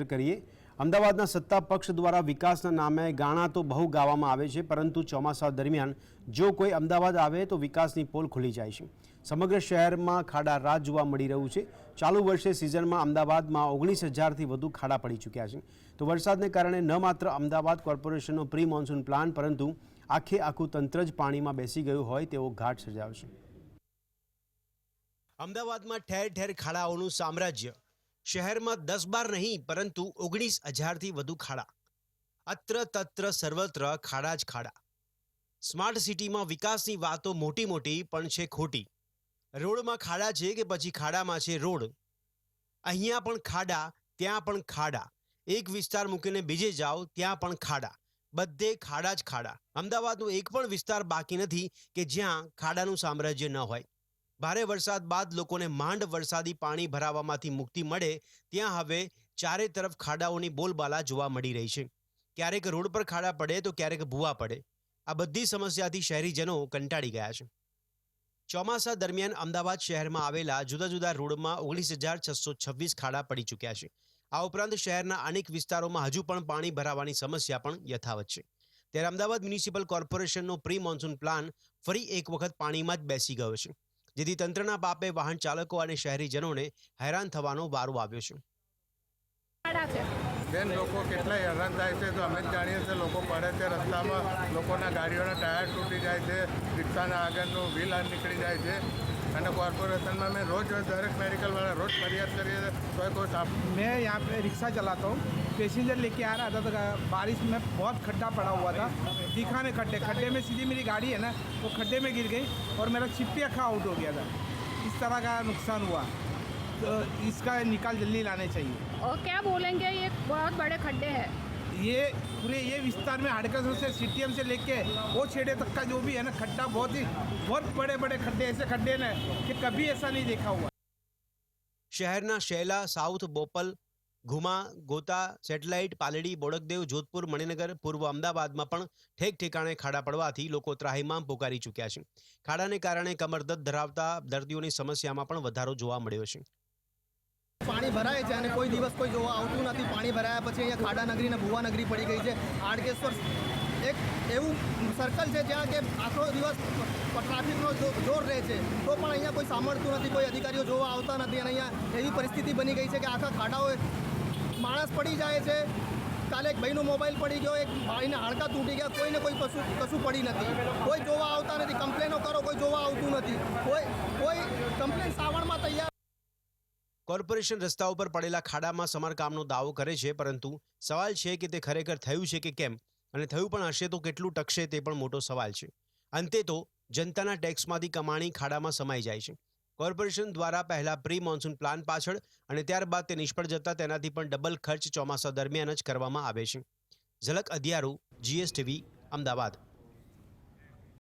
કરીએ અમદાવાદના સત્તા પક્ષ દ્વારા વિકાસના નામે ગાણા તો બહુ ગાવામાં આવે છે, પરંતુ ચોમાસા દરમિયાન જો કોઈ અમદાવાદ આવે તો વિકાસની પોલ ખુલી જાય છે। સમગ્ર શહેરમાં ખાડા રાજ જોવા મળી રહ્યું છે। ચાલુ વર્ષે સિઝનમાં અમદાવાદમાં 19,000થી વધુ ખાડા પડી ચૂક્યા છે। તો વરસાદને કારણે ન માત્ર અમદાવાદ કોર્પોરેશનનો પ્રી મોન્સૂન પ્લાન પરંતુ આખે આખું તંત્ર જ પાણીમાં બેસી ગયું હોય તેવો ઘાટ સર્જાયો છે। અમદાવાદમાં ઠેર ઠેર ખાડાઓનું સામ્રાજ્ય। शहर में 10-12 नहीं परंतु 19,000 વધુ ખાડા। अत्र तत्र सर्वत्र खाड़ा ज खाड़ा। स्मार्ट सिटी में विकास की वातो मोटी मोटी पण छे खोटी। रोड में खाड़ा छे के पछी खाड़ा में छे रोड। अहींया पण खाड़ा त्यां पण खाड़ा। एक विस्तार मूकीने बीजे जाओ त्यां पण खाड़ा। बधे खाड़ा ज खाड़ा। अमदावादनो एक पण विस्तार बाकी नथी के ज्यां खाड़ानुं साम्राज्य न होय। भारे वरसाद बाद लोकोने માંડ વરસાદી પાણી ભરાવામાંથી મુક્તિ મળે ત્યાં હવે ચારે તરફ ખાડાઓની બોલબાલા જોવા મળી રહી છે। ક્યારેક રોડ પર ખાડા પડે તો ક્યારેક ભૂવા પડે। આ બધી સમસ્યાથી શહેરીજનો કંટાળી ગયા છે। ચોમાસા દરમિયાન અમદાવાદ શહેરમાં આવેલા જુદા જુદા રોડમાં 19,626 ખાડા પડી ચૂક્યા છે। આ ઉપરાંત શહેરના અનેક વિસ્તારોમાં હજુ પણ પાણી ભરાવાની સમસ્યા પણ યથાવત છે। ત્યારે અમદાવાદ મ્યુનિસિપલ કોર્પોરેશનનો પ્રી મોન્સૂન પ્લાન ફરી એક વખત પાણીમાં જ બેસી ગયો છે, જેથી તંત્રના પાપે વાહન ચાલકો અને શહેરીજનોને હેરાન થવાનો વારો આવ્યો છે। બેન લોકો કેટલા હેરાન થાય છે તો અમે જ જાણીએ છીએ। લોકો પડે છે રસ્તામાં, લોકોના ગાડીઓના ટાયર તૂટી જાય છે, રિક્ષાના આગળનું વ્હીલ નીકળી જાય છે। અને કોર્પોરેશનમાં मैं रोज दरेक मेडिकल वाला रोज फरियाद करिए तो कोई साफ। मैं यहाँ पे रिक्शा चलाता हूँ, पैसेंजर लेके आ रहा था तो बारिश में बहुत खड्डा पड़ा हुआ था। दिखा में खड्डे में सीधी मेरी गाड़ी है ना वो खड्डे में गिर गई और मेरा चिप्पी अखा आउट हो गया था। इस तरह का नुकसान हुआ, तो इसका निकाल जल्दी लाने चाहिए। और क्या बोलेंगे, ये बहुत बड़े खड्डे हैं। ये पूरे ये विस्तार में हाड़कसर से सीटीएम से लेके वो छेड़े तक का जो भी है ना खड्डा, बहुत बड़े बड़े खड्डे, ऐसे खड्डे ना कि कभी ऐसा नहीं देखा हुआ। शहरना शैला, साउथ, बोपल, घुमा, गोता, सेटेलाइट, पालड़ी, बोड़कदेव, जोधपुर, मणिनगर, पूर्व अमदावाद में पण ठेक ठेकाणे खाड़ा पड़वाथी लोको त्राहिमाम पोकारी चूक्या छे। खाड़ाने कारणे कमरदर्द धरावता दर्दीओनी समस्यामां पण वधारो जोवा मळ्यो छे। पाणी भराय छे अने कोई दिवस कोई जोवा आवतुं नथी। पाणी भराया पछी अहींया खाड़ा नगरी ने भुवा नगरी पड़ी गई है। हाड़केश्वर एक एवं सर्कल है ज्यां के आखो दिवस ट्राफिकनो जोर रहे छे तो पण अहींया कोई सांभळતું નથી, કોઈ અધિકારીઓ જોવા આવતા નથી અને અહીંયા એવી પરિસ્થિતિ બની ગઈ છે કે આખા ખાડાઓ માણસ પડી જાય છે। કાલે એક ભાઈનો મોબાઈલ પડી ગયો, એક ભાઈને હાડકા તૂટી ગયા, કોઈને કોઈ કશું પડી નથી, કોઈ જોવા આવતા નથી। કમ્પ્લેનો કરો, કોઈ જોવા આવતું નથી, કોઈ કમ્પ્લેન સાવણમાં તૈયાર। કોર્પોરેશન રસ્તાઓ પર પડેલા ખાડામાં સમારકામનો દાવો કરે છે, પરંતુ સવાલ છે કે તે ખરેખર થયું છે કે કેમ, અને થયું પણ હશે તો કેટલું ટકશે તે પણ મોટો સવાલ છે। અંતે તો જનતાના ટેક્સમાંથી કમાણી ખાડામાં સમાઈ જાય છે। કોર્પોરેશન દ્વારા પહેલા પ્રી મોન્સૂન પ્લાન પાછળ અને ત્યારબાદ તે નિષ્ફળ જતા તેનાથી પણ ડબલ ખર્ચ ચોમાસા દરમિયાન જ કરવામાં આવે છે। ઝલક અધિયારું, GSTV, અમદાવાદ।